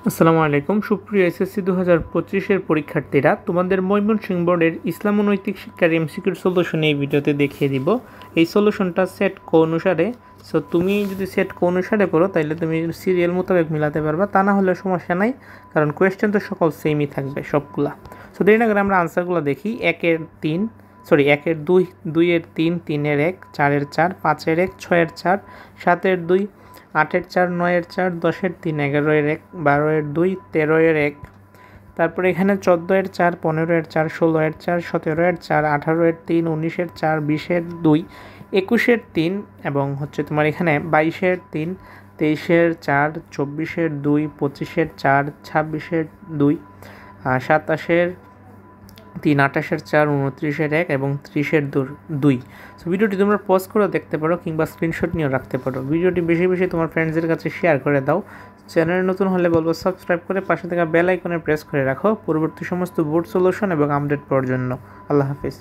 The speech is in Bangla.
আসসালামু আলাইকুম সুপ্রিয় এসএসসি 2025 পরীক্ষার্থীরা, তোমাদের ময়মনসিংহ বোর্ডের ইসলাম ও নৈতিক শিক্ষার এমসিকিউর সলিউশন এই ভিডিওতে দেখিয়ে দিব। এই সলিউশনটা সেট ক অনুসারে, সো তুমি যদি সেট ক অনুসারে করো তাহলে তুমি সিরিয়াল মোতাবেক মিলাতে পারবা, তা না হলে সমস্যা নাই, কারণ কোয়েশ্চেন তো সকল সেমই থাকবে সবগুলা। সো দেরি না করে আমরা আনসারগুলো দেখি। 1-2, 2-3, 3-1, 4-4, 5-1, 6-4, 7-2, 8-4, 9-4, 10-3, 11-1, 12-2, 13-1, তারপরে এখানে 14-4, 15-4, 16-4, 17-4, 18-3, 19-4, 20-2, 21-3 এবং হচ্ছে তোমার এখানে 22-3, 23-4, 24-2, 25-4, 26-2, 27-3, 28-4, 29-1 এবং 30-2। সো ভিডিওটি তোমরা পজ করে দেখতে পারো কিংবা স্ক্রিনশট নিয়ে রাখতে পারো। ভিডিওটি বেশি বেশি তোমার ফ্রেন্ডসদের কাছে শেয়ার করে দাও। চ্যানেলে নতুন হলে বলবো সাবস্ক্রাইব করে পাশে থাকা বেল আইকনে প্রেস করে রাখো পরবর্তী সমস্ত বোর্ড সলিউশন এবং আপডেট পাওয়ার জন্য। আল্লাহ হাফিজ।